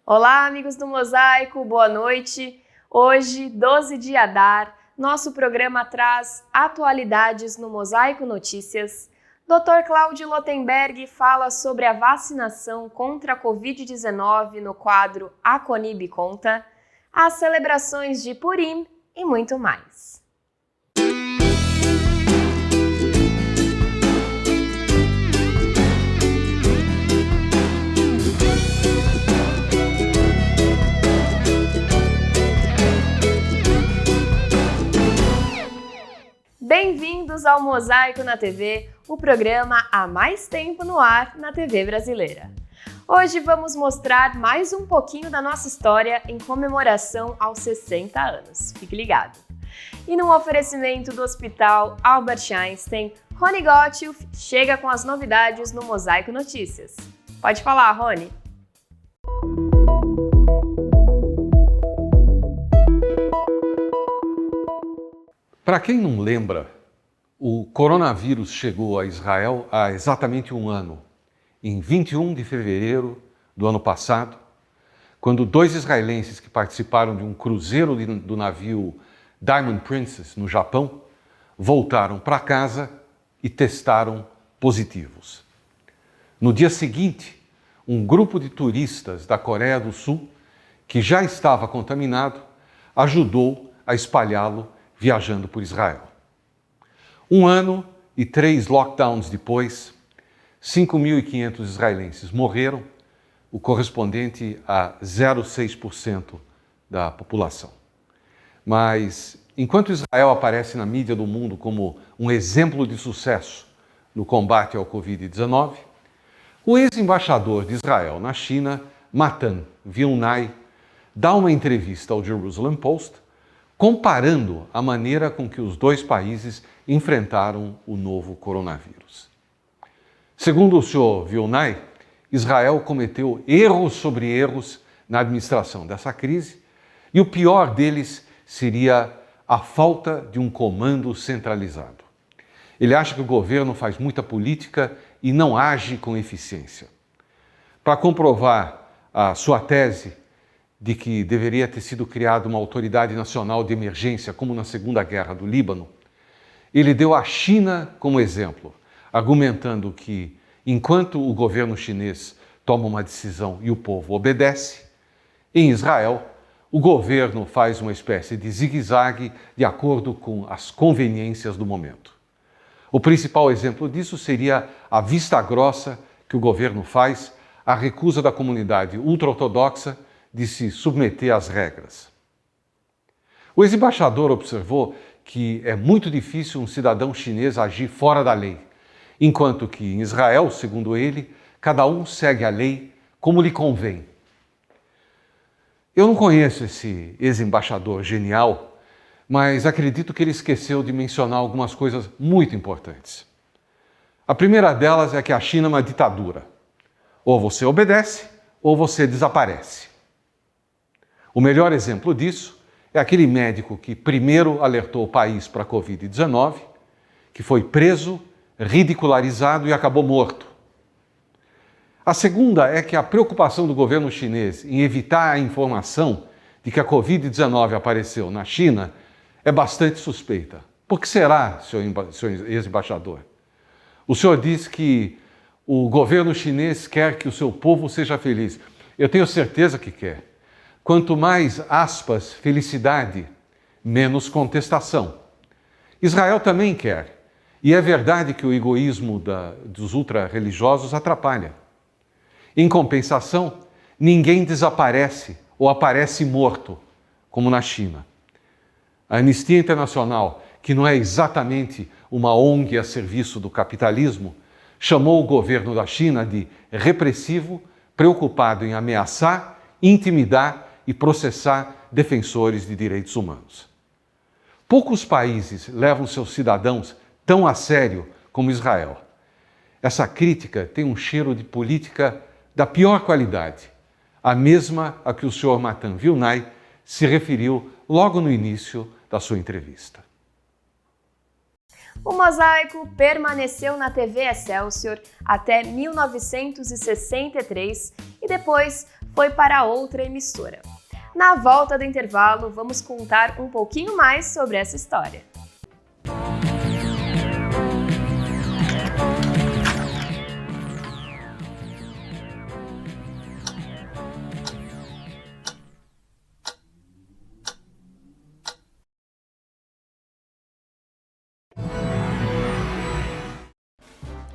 Olá, amigos do Mosaico, boa noite. Hoje, 12 de Adar, nosso programa traz atualidades no Mosaico Notícias. Dr. Cláudio Lotenberg fala sobre a vacinação contra a Covid-19 no quadro A Conib Conta, as celebrações de Purim e muito mais. Bem-vindos ao Mosaico na TV, o programa há mais tempo no ar na TV brasileira. Hoje vamos mostrar mais um pouquinho da nossa história em comemoração aos 60 anos. Fique ligado! E num oferecimento do Hospital Albert Einstein, Rony Gottschalk chega com as novidades no Mosaico Notícias. Pode falar, Rony! Para quem não lembra, o coronavírus chegou a Israel há exatamente um ano, em 21 de fevereiro do ano passado, quando 2 israelenses que participaram de um cruzeiro do navio Diamond Princess, no Japão, voltaram para casa e testaram positivos. No dia seguinte, um grupo de turistas da Coreia do Sul, que já estava contaminado, ajudou a espalhá-lo viajando por Israel. 1 ano e 3 lockdowns depois, 5.500 israelenses morreram, o correspondente a 0,6% da população. Mas, enquanto Israel aparece na mídia do mundo como um exemplo de sucesso no combate ao Covid-19, o ex-embaixador de Israel na China, Matan Vilnai, dá uma entrevista ao Jerusalem Post comparando a maneira com que os 2 países enfrentaram o novo coronavírus. Segundo o senhor Vilnai, Israel cometeu erros sobre erros na administração dessa crise e o pior deles seria a falta de um comando centralizado. Ele acha que o governo faz muita política e não age com eficiência. Para comprovar a sua tese de que deveria ter sido criada uma autoridade nacional de emergência, como na Segunda Guerra do Líbano, ele deu a China como exemplo, argumentando que, enquanto o governo chinês toma uma decisão e o povo obedece, em Israel, o governo faz uma espécie de zigue-zague de acordo com as conveniências do momento. O principal exemplo disso seria a vista grossa que o governo faz à recusa da comunidade ultra-ortodoxa de se submeter às regras. O ex-embaixador observou que é muito difícil um cidadão chinês agir fora da lei, enquanto que em Israel, segundo ele, cada um segue a lei como lhe convém. Eu não conheço esse ex-embaixador genial, mas acredito que ele esqueceu de mencionar algumas coisas muito importantes. A primeira delas é que a China é uma ditadura. Ou você obedece, ou você desaparece. O melhor exemplo disso é aquele médico que primeiro alertou o país para a Covid-19, que foi preso, ridicularizado e acabou morto. A segunda é que a preocupação do governo chinês em evitar a informação de que a Covid-19 apareceu na China é bastante suspeita. Por que será, senhor ex-embaixador? O senhor diz que o governo chinês quer que o seu povo seja feliz. Eu tenho certeza que quer. Quanto mais, aspas, felicidade, menos contestação. Israel também quer. E é verdade que o egoísmo dos ultra-religiosos atrapalha. Em compensação, ninguém desaparece ou aparece morto, como na China. A Anistia Internacional, que não é exatamente uma ONG a serviço do capitalismo, chamou o governo da China de repressivo, preocupado em ameaçar, intimidar e processar defensores de direitos humanos. Poucos países levam seus cidadãos tão a sério como Israel. Essa crítica tem um cheiro de política da pior qualidade, a mesma a que o senhor Matan Vilnai se referiu logo no início da sua entrevista. O Mosaico permaneceu na TV Excelsior até 1963 e depois foi para outra emissora. Na volta do intervalo, vamos contar um pouquinho mais sobre essa história.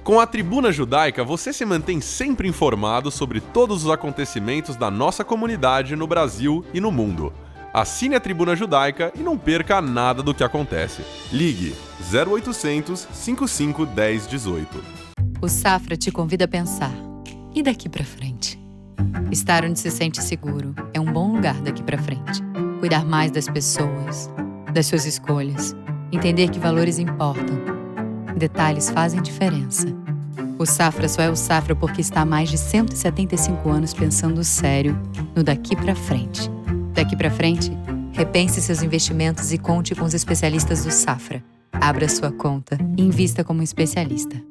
Com a Tribuna Judaica, você se mantém sempre informado sobre todos os acontecimentos da nossa comunidade no Brasil e no mundo. Assine a Tribuna Judaica e não perca nada do que acontece. Ligue 0800 55 10 18. O Safra te convida a pensar. E daqui pra frente? Estar onde se sente seguro é um bom lugar daqui pra frente. Cuidar mais das pessoas, das suas escolhas. Entender que valores importam. Detalhes fazem diferença. O Safra só é o Safra porque está há mais de 175 anos pensando sério no daqui pra frente. Daqui pra frente, repense seus investimentos e conte com os especialistas do Safra. Abra sua conta e invista como especialista.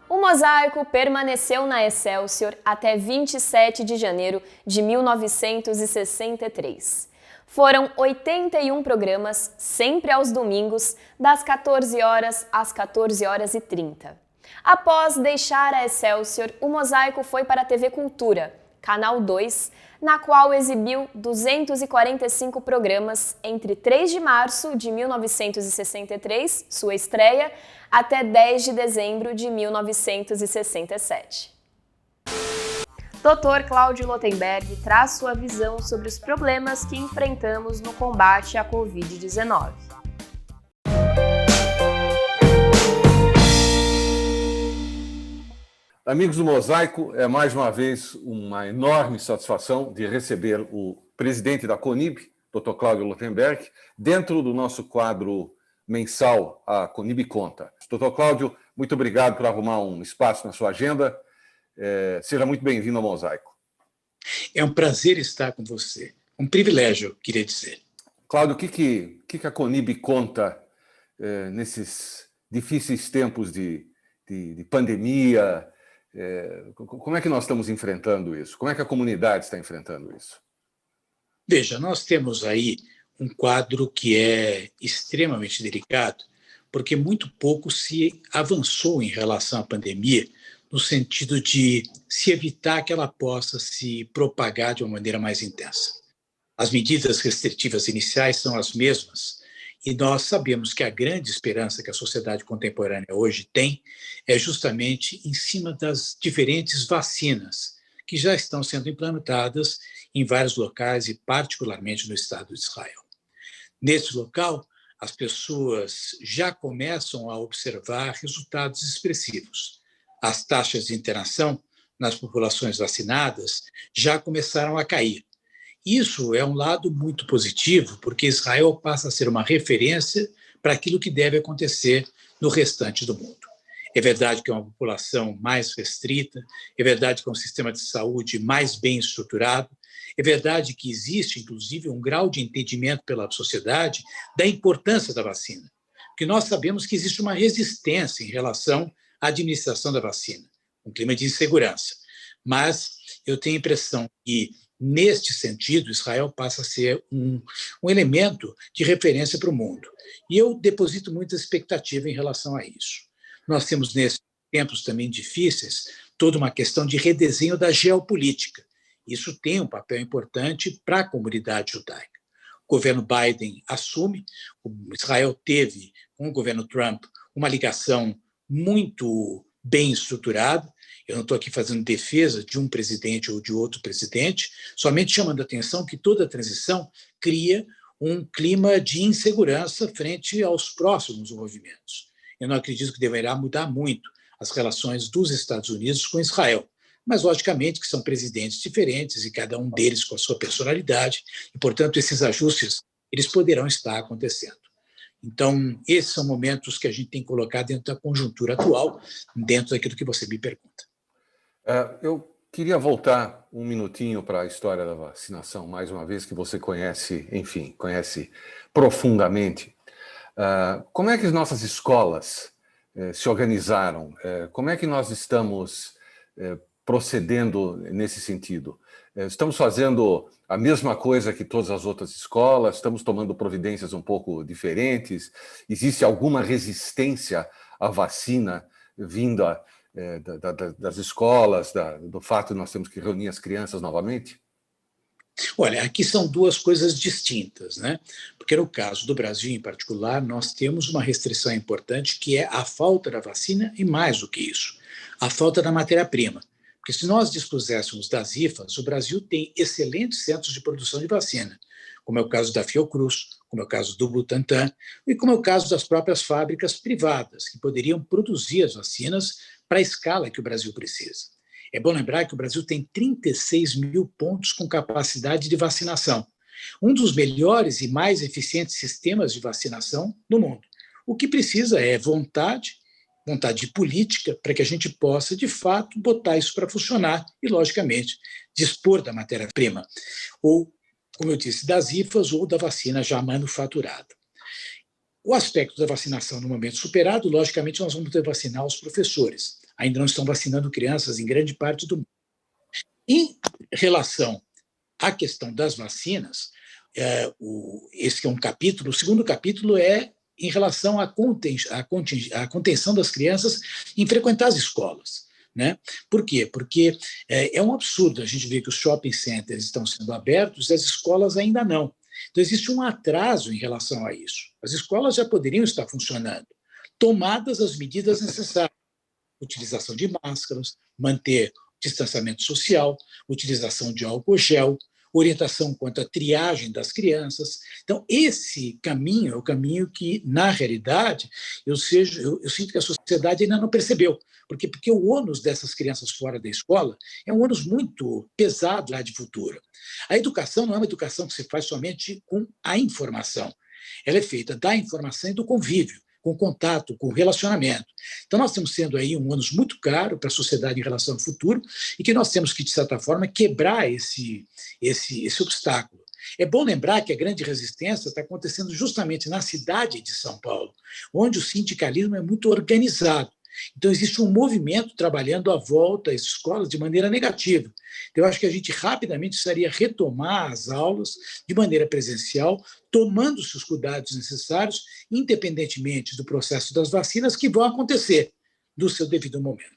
O Mosaico permaneceu na Excelsior até 27 de janeiro de 1963. Foram 81 programas, sempre aos domingos, das 14 horas às 14 horas e 30. Após deixar a Excelsior, o Mosaico foi para a TV Cultura, Canal 2, na qual exibiu 245 programas entre 3 de março de 1963, sua estreia, até 10 de dezembro de 1967. Dr. Cláudio Lotenberg traz sua visão sobre os problemas que enfrentamos no combate à Covid-19. Amigos do Mosaico, é mais uma vez uma enorme satisfação de receber o presidente da CONIB, Dr. Cláudio Lotenberg, dentro do nosso quadro mensal, a CONIB Conta. Dr. Cláudio, muito obrigado por arrumar um espaço na sua agenda. Seja muito bem-vindo ao Mosaico. É um prazer estar com você. Um privilégio, queria dizer. Cláudio, o que a CONIB conta nesses difíceis tempos de pandemia? Como é que nós estamos enfrentando isso? Como é que a comunidade está enfrentando isso? Veja, nós temos aí um quadro que é extremamente delicado, porque muito pouco se avançou em relação à pandemia, no sentido de se evitar que ela possa se propagar de uma maneira mais intensa. As medidas restritivas iniciais são as mesmas, e nós sabemos que a grande esperança que a sociedade contemporânea hoje tem é justamente em cima das diferentes vacinas que já estão sendo implantadas em vários locais e particularmente no Estado de Israel. Nesse local, as pessoas já começam a observar resultados expressivos. As taxas de internação nas populações vacinadas já começaram a cair. Isso é um lado muito positivo, porque Israel passa a ser uma referência para aquilo que deve acontecer no restante do mundo. É verdade que é uma população mais restrita, é verdade que é um sistema de saúde mais bem estruturado, é verdade que existe, inclusive, um grau de entendimento pela sociedade da importância da vacina, porque nós sabemos que existe uma resistência em relação à administração da vacina, um clima de insegurança. Mas eu tenho a impressão que, neste sentido, Israel passa a ser um elemento de referência para o mundo. E eu deposito muita expectativa em relação a isso. Nós temos, nesses tempos também difíceis, toda uma questão de redesenho da geopolítica. Isso tem um papel importante para a comunidade judaica. O governo Biden assume, Israel teve, com o governo Trump, uma ligação muito bem estruturada. Eu não estou aqui fazendo defesa de um presidente ou de outro presidente, somente chamando a atenção que toda a transição cria um clima de insegurança frente aos próximos movimentos. Eu não acredito que deverá mudar muito as relações dos Estados Unidos com Israel, mas, logicamente, que são presidentes diferentes e cada um deles com a sua personalidade, e, portanto, esses ajustes eles poderão estar acontecendo. Então, esses são momentos que a gente tem que colocar dentro da conjuntura atual, dentro daquilo que você me pergunta. Eu queria voltar um minutinho para a história da vacinação, mais uma vez, que você conhece, enfim, conhece profundamente. Como é que as nossas escolas se organizaram? Como é que nós estamos procedendo nesse sentido? Estamos fazendo a mesma coisa que todas as outras escolas? Estamos tomando providências um pouco diferentes? Existe alguma resistência à vacina vinda das escolas, do fato de nós temos que reunir as crianças novamente? Olha, aqui são duas coisas distintas, né? Porque no caso do Brasil em particular, nós temos uma restrição importante que é a falta da vacina e mais do que isso, a falta da matéria-prima. Porque se nós dispuséssemos das IFAs, o Brasil tem excelentes centros de produção de vacina, como é o caso da Fiocruz, como é o caso do Butantan, e como é o caso das próprias fábricas privadas, que poderiam produzir as vacinas para a escala que o Brasil precisa. É bom lembrar que o Brasil tem 36 mil pontos com capacidade de vacinação, um dos melhores e mais eficientes sistemas de vacinação do mundo. O que precisa é vontade política para que a gente possa, de fato, botar isso para funcionar e, logicamente, dispor da matéria-prima, ou, como eu disse, das IFAs ou da vacina já manufaturada. O aspecto da vacinação no momento superado, logicamente, nós vamos ter que vacinar os professores. Ainda não estão vacinando crianças em grande parte do mundo. Em relação à questão das vacinas, esse é um capítulo. O segundo capítulo é em relação à contenção das crianças em frequentar as escolas. Né? Por quê? Porque é um absurdo a gente ver que os shopping centers estão sendo abertos e as escolas ainda não. Então, existe um atraso em relação a isso. As escolas já poderiam estar funcionando, tomadas as medidas necessárias. Utilização de máscaras, manter distanciamento social, utilização de álcool gel, orientação quanto à triagem das crianças. Então, esse caminho é o caminho que, na realidade, eu sinto que a sociedade ainda não percebeu. Porque o ônus dessas crianças fora da escola é um ônus muito pesado lá de futuro. A educação não é uma educação que se faz somente com a informação. Ela é feita da informação e do convívio, com contato, com relacionamento. Então, nós estamos sendo aí um ônus muito caro para a sociedade em relação ao futuro e que nós temos que, de certa forma, quebrar esse obstáculo. É bom lembrar que a grande resistência está acontecendo justamente na cidade de São Paulo, onde o sindicalismo é muito organizado. Então, existe um movimento trabalhando à volta às escolas de maneira negativa. Então, eu acho que a gente rapidamente precisaria retomar as aulas de maneira presencial, tomando os cuidados necessários, independentemente do processo das vacinas que vão acontecer do seu devido momento.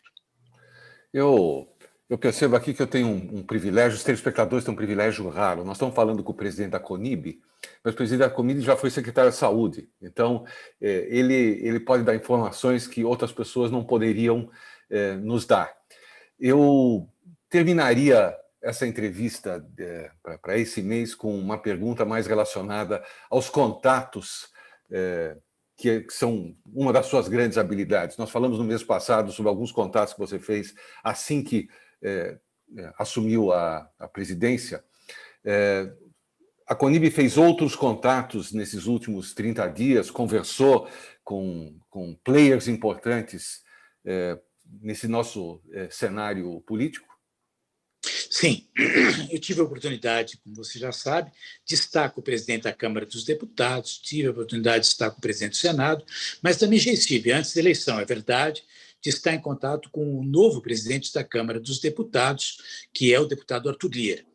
Eu percebo aqui que eu tenho um privilégio, os telespectadores têm um privilégio raro. Nós estamos falando com o presidente da CONIB, mas o presidente da CONIB já foi secretário de saúde, então ele pode dar informações que outras pessoas não poderiam nos dar. Eu terminaria essa entrevista para esse mês com uma pergunta mais relacionada aos contatos, que são uma das suas grandes habilidades. Nós falamos no mês passado sobre alguns contatos que você fez assim que assumiu a presidência. A CONIB fez outros contatos nesses últimos 30 dias, conversou com players importantes nesse nosso cenário político? Sim, eu tive a oportunidade, como você já sabe, de estar com o presidente da Câmara dos Deputados, tive a oportunidade de estar com o presidente do Senado, mas também já estive, antes da eleição, é verdade, de estar em contato com o novo presidente da Câmara dos Deputados, que é o deputado Arthur Lira.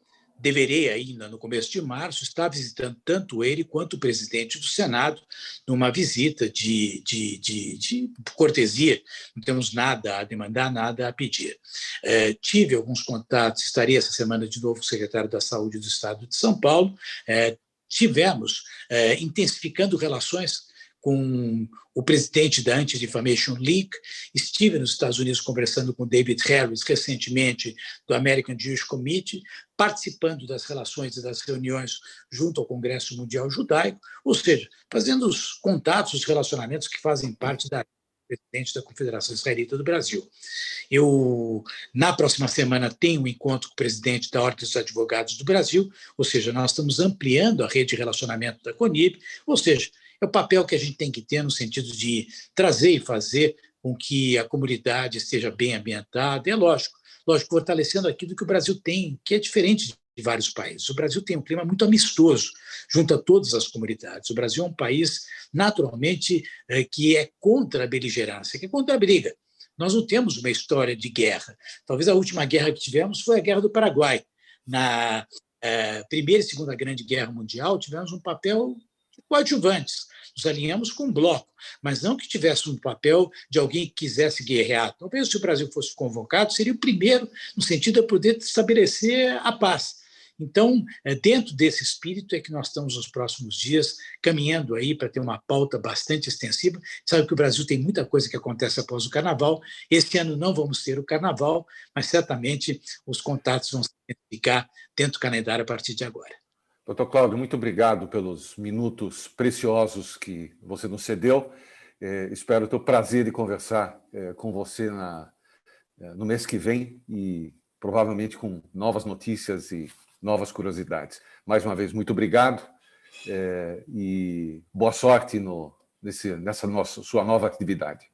deverei ainda, no começo de março, estar visitando tanto ele quanto o presidente do Senado, numa visita de cortesia, não temos nada a demandar, nada a pedir. Tive alguns contatos, estarei essa semana de novo com o secretário da Saúde do Estado de São Paulo, tivemos intensificando relações com o presidente da Anti-Defamation League, estive nos Estados Unidos conversando com David Harris, recentemente, do American Jewish Committee, participando das relações e das reuniões junto ao Congresso Mundial Judaico, ou seja, fazendo os contatos, os relacionamentos que fazem parte da presidente da Confederação Israelita do Brasil. Eu, na próxima semana, tenho um encontro com o presidente da Ordem dos Advogados do Brasil, ou seja, nós estamos ampliando a rede de relacionamento da CONIB, ou seja, é o papel que a gente tem que ter no sentido de trazer e fazer com que a comunidade esteja bem ambientada. É lógico, fortalecendo aquilo que o Brasil tem, que é diferente de vários países. O Brasil tem um clima muito amistoso junto a todas as comunidades. O Brasil é um país, naturalmente, que é contra a beligerância, que é contra a briga. Nós não temos uma história de guerra. Talvez a última guerra que tivemos foi a Guerra do Paraguai. Na Primeira e Segunda Grande Guerra Mundial, tivemos um papel coadjuvantes. Nos alinhamos com um bloco, mas não que tivesse um papel de alguém que quisesse guerrear. Talvez se o Brasil fosse convocado, seria o primeiro no sentido de poder estabelecer a paz. Então, dentro desse espírito é que nós estamos nos próximos dias caminhando aí para ter uma pauta bastante extensiva. Sabe que o Brasil tem muita coisa que acontece após o Carnaval. Este ano não vamos ter o Carnaval, mas certamente os contatos vão se intensificar dentro do calendário a partir de agora. Doutor Cláudio, muito obrigado pelos minutos preciosos que você nos cedeu. Espero ter o prazer de conversar com você no mês que vem e provavelmente com novas notícias e novas curiosidades. Mais uma vez, muito obrigado e boa sorte nessa sua nova atividade.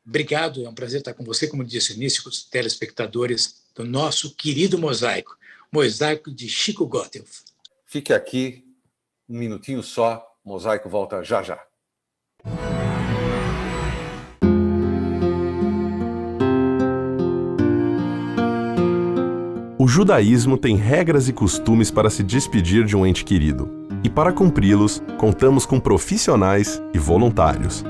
Obrigado, é um prazer estar com você, como disse no início, com os telespectadores do nosso querido Mosaico de Chico Gottelf. Fique aqui um minutinho só, Mosaico volta já já. O judaísmo tem regras e costumes para se despedir de um ente querido. E para cumpri-los, contamos com profissionais e voluntários.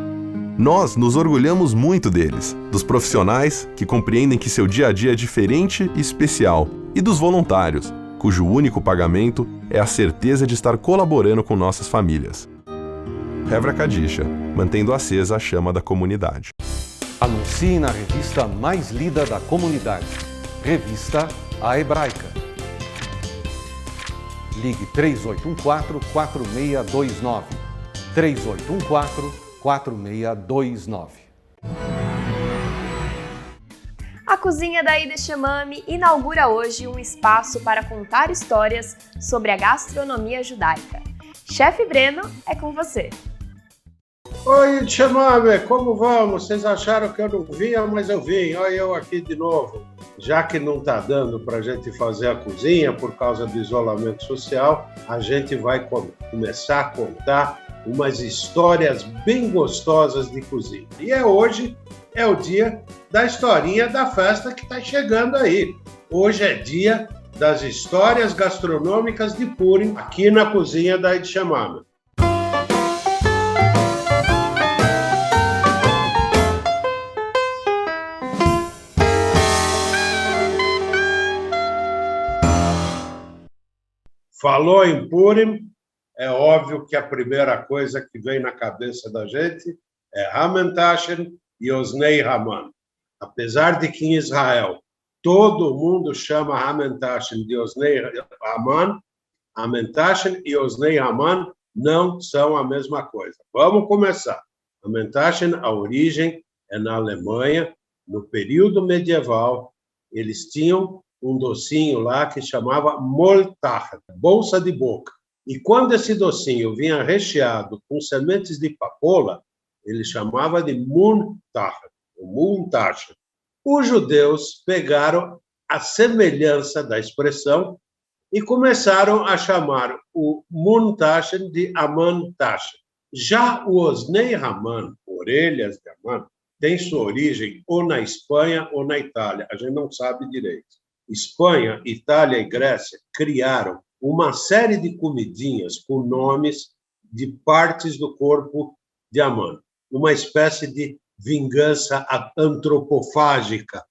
Nós nos orgulhamos muito deles, dos profissionais que compreendem que seu dia a dia é diferente e especial, e dos voluntários, cujo único pagamento é a certeza de estar colaborando com nossas famílias. Hevra Kadisha, mantendo acesa a chama da comunidade. Anuncie na revista mais lida da comunidade, Revista A Hebraica. Ligue 3814-4629. 3814-4629. A Cozinha da Ida Shemami inaugura hoje um espaço para contar histórias sobre a gastronomia judaica. Chefe Breno, é com você. Oi, Shemami, como vamos? Vocês acharam que eu não vinha, mas eu vim. Olha eu aqui de novo. Já que não está dando para a gente fazer a cozinha por causa do isolamento social, a gente vai começar a contar umas histórias bem gostosas de cozinha. E hoje é o dia da historinha da festa que está chegando aí. Hoje é dia das histórias gastronômicas de Purim, aqui na Cozinha da Ida Shemami. Falou em Purim, é óbvio que a primeira coisa que vem na cabeça da gente é Haman Tashen e Oznei Haman. Apesar de que em Israel todo mundo chama Haman Tashen de Oznei Haman, Haman Tashen e Oznei Haman não são a mesma coisa. Vamos começar. Haman Tashen, a origem é na Alemanha. No período medieval, eles tinham um docinho lá que chamava Moltach, bolsa de boca. E quando esse docinho vinha recheado com sementes de papoula, ele chamava de Muntach, o Muntach. Os judeus pegaram a semelhança da expressão e começaram a chamar o Muntach de Amantach. Já o Oznei Haman, orelhas de Haman, tem sua origem ou na Espanha ou na Itália, a gente não sabe direito. Espanha, Itália e Grécia criaram uma série de comidinhas com nomes de partes do corpo de Amã, uma espécie de vingança antropofágica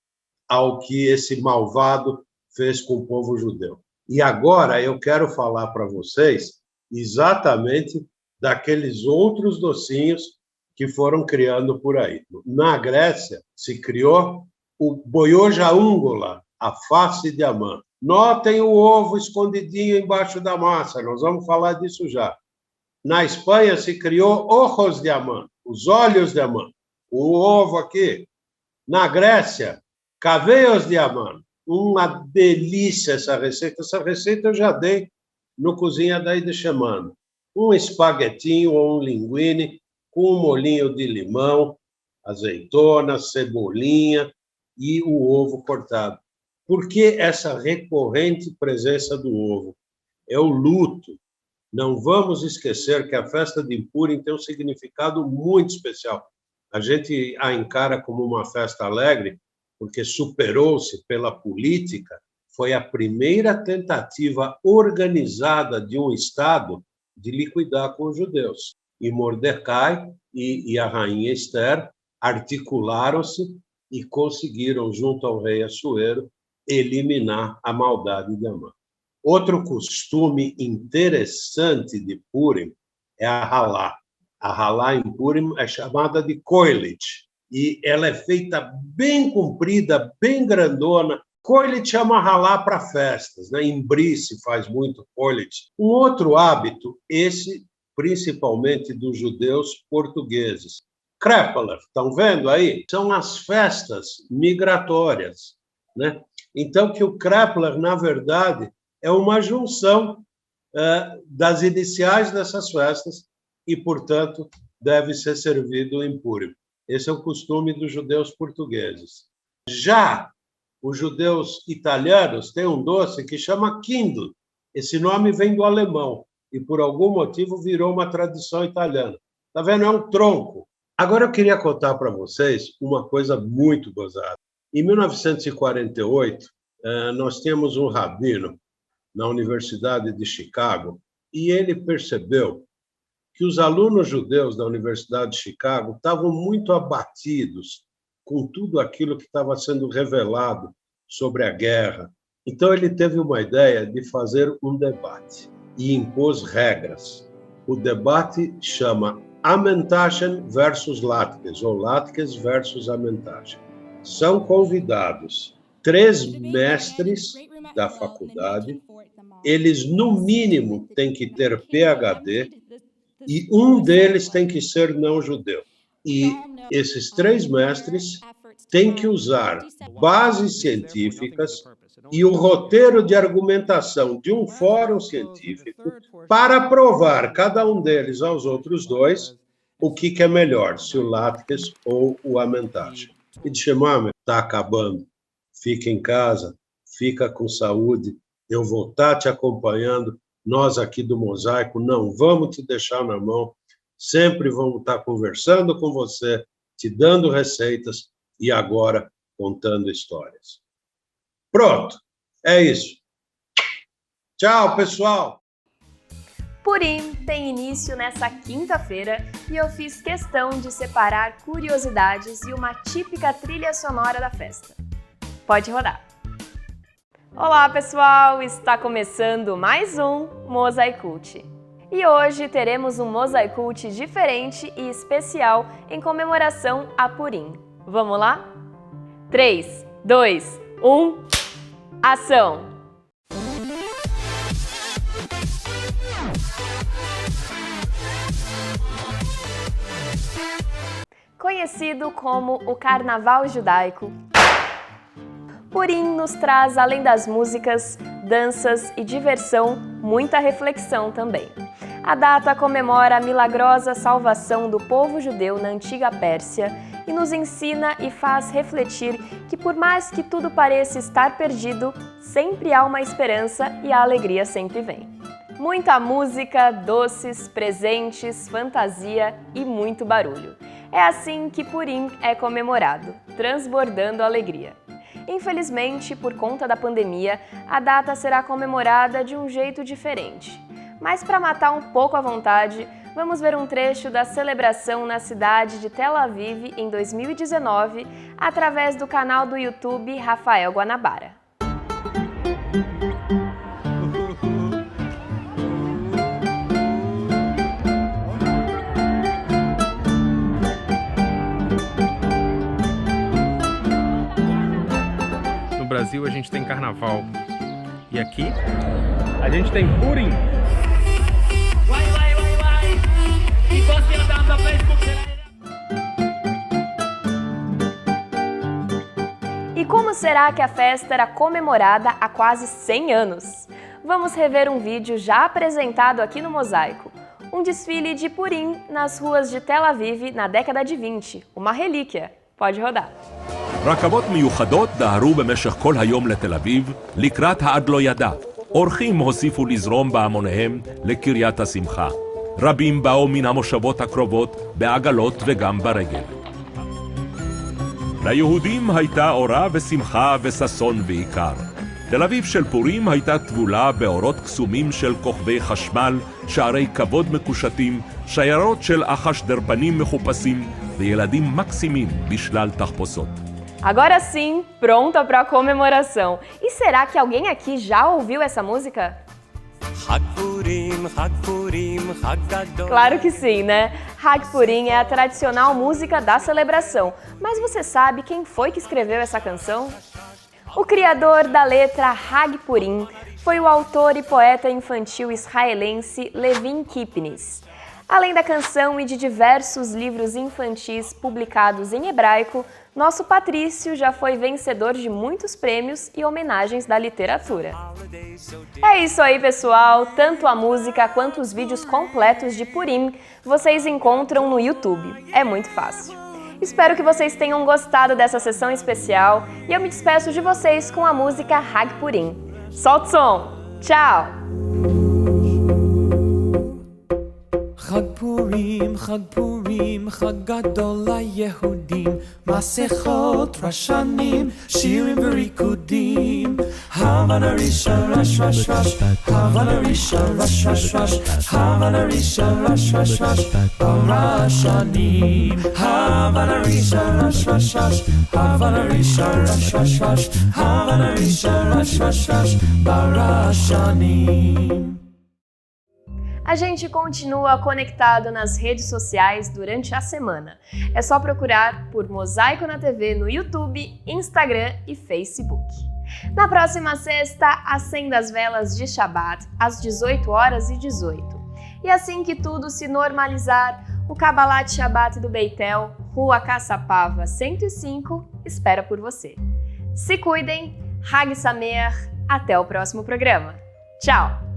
ao que esse malvado fez com o povo judeu. E agora eu quero falar para vocês exatamente daqueles outros docinhos que foram criando por aí. Na Grécia se criou o boiojaúngola, a face de Amã. Notem o ovo escondidinho embaixo da massa, nós vamos falar disso já. Na Espanha se criou ojos de Amã, os olhos de Amã, o ovo aqui. Na Grécia, cabellos de Amã, uma delícia essa receita. Essa receita eu já dei no Cozinha daí de Chamando. Um espaguetinho ou um linguine com um molhinho de limão, azeitona, cebolinha e o ovo cortado. Por que essa recorrente presença do ovo? É o luto. Não vamos esquecer que a festa de Purim tem um significado muito especial. A gente a encara como uma festa alegre, porque superou-se pela política, foi a primeira tentativa organizada de um Estado de liquidar com os judeus. E Mordecai e a rainha Esther articularam-se e conseguiram, junto ao rei Assuero, eliminar a maldade de Amã. Outro costume interessante de Purim é a halá. A halá em Purim é chamada de koilit, e ela é feita bem comprida, bem grandona. Koilit é uma halá para festas, né? Em Bri se faz muito koilit. Um outro hábito, esse principalmente dos judeus portugueses. Krepeler, estão vendo aí? São as festas migratórias, né? Então, que o Krepeler, na verdade, é uma junção das iniciais dessas festas e, portanto, deve ser servido em Purim. Esse é o costume dos judeus portugueses. Já os judeus italianos têm um doce que chama Kindle. Esse nome vem do alemão e, por algum motivo, virou uma tradição italiana. Está vendo? É um tronco. Agora, eu queria contar para vocês uma coisa muito gozada. Em 1948, nós tínhamos um rabino na Universidade de Chicago e ele percebeu que os alunos judeus da Universidade de Chicago estavam muito abatidos com tudo aquilo que estava sendo revelado sobre a guerra. Então, ele teve uma ideia de fazer um debate e impôs regras. O debate chama Amentachem versus Latkes, ou Latkes versus Amentachem. São convidados 3 mestres da faculdade, eles, no mínimo, têm que ter PhD, e um deles tem que ser não-judeu. E esses 3 mestres têm que usar bases científicas e o roteiro de argumentação de um fórum científico para provar cada um deles aos outros 2 o que é melhor, se o Latkes ou o Amentachem. E de chamar, está acabando. Fica em casa, fica com saúde, eu vou estar te acompanhando. Nós aqui do Mosaico não vamos te deixar na mão, sempre vamos estar conversando com você, te dando receitas e agora contando histórias. Pronto, é isso. Tchau, pessoal! Purim tem início nessa quinta-feira e eu fiz questão de separar curiosidades e uma típica trilha sonora da festa. Pode rodar! Olá, pessoal! Está começando mais um Mosaicult. E hoje teremos um Mosaicult diferente e especial em comemoração a Purim. Vamos lá? 3, 2, 1, ação! Conhecido como o Carnaval Judaico, Purim nos traz, além das músicas, danças e diversão, muita reflexão também. A data comemora a milagrosa salvação do povo judeu na antiga Pérsia e nos ensina e faz refletir que, por mais que tudo pareça estar perdido, sempre há uma esperança e a alegria sempre vem. Muita música, doces, presentes, fantasia e muito barulho. É assim que Purim é comemorado, transbordando alegria. Infelizmente, por conta da pandemia, a data será comemorada de um jeito diferente. Mas para matar um pouco a vontade, vamos ver um trecho da celebração na cidade de Tel Aviv em 2019, através do canal do YouTube Rafael Guanabara. No Brasil a gente tem carnaval e aqui a gente tem Purim. E como será que a festa era comemorada há quase 100 anos? Vamos rever um vídeo já apresentado aqui no Mosaico. Um desfile de Purim nas ruas de Tel Aviv na década de 20, uma relíquia. Pode rodar. רכבות מיוחדות דהרו במשך כל היום לתל אביב לקראת העד לא ידע. אורחים הוסיפו לזרום בהמוניהם לקריית השמחה. רבים באו מן המושבות הקרובות בעגלות וגם ברגל. ליהודים הייתה אורה ושמחה וששון ועיקר. תל אביב של פורים הייתה טבולה באורות קסומים של כוכבי חשמל, שערי כבוד מקושטים, שיירות של אחש דרבנים מחופשים וילדים מקסימים בשלל תחפושות. Agora sim, pronta para a comemoração. E será que alguém aqui já ouviu essa música? Claro que sim, né? Hag Purim é a tradicional música da celebração. Mas você sabe quem foi que escreveu essa canção? O criador da letra Hag Purim foi o autor e poeta infantil israelense Levin Kipnis. Além da canção e de diversos livros infantis publicados em hebraico, nosso Patrício já foi vencedor de muitos prêmios e homenagens da literatura. É isso aí, pessoal! Tanto a música quanto os vídeos completos de Purim vocês encontram no YouTube. É muito fácil. Espero que vocês tenham gostado dessa sessão especial e eu me despeço de vocês com a música Hag Purim. Solta o som! Tchau! חג פורים, חג פורים, חג גדול ליהודים, מסכות רשנים, שירים וריקודים. Havana Risha, rush, rush, rush. Havana Risha, rush, rush, rush. Havana Risha, rush, rush, rush. Barashanim. Havana Risha, rush, rush, rush. Havana Risha, rush, rush, rush. Havana Risha, rush, rush, rush. Barashanim. A gente continua conectado nas redes sociais durante a semana. É só procurar por Mosaico na TV no YouTube, Instagram e Facebook. Na próxima sexta, acenda as velas de Shabbat às 18h18. E assim que tudo se normalizar, o Kabbalat Shabbat do Beitel, Rua Caçapava 105, espera por você. Se cuidem, Hag Sameach, até o próximo programa. Tchau!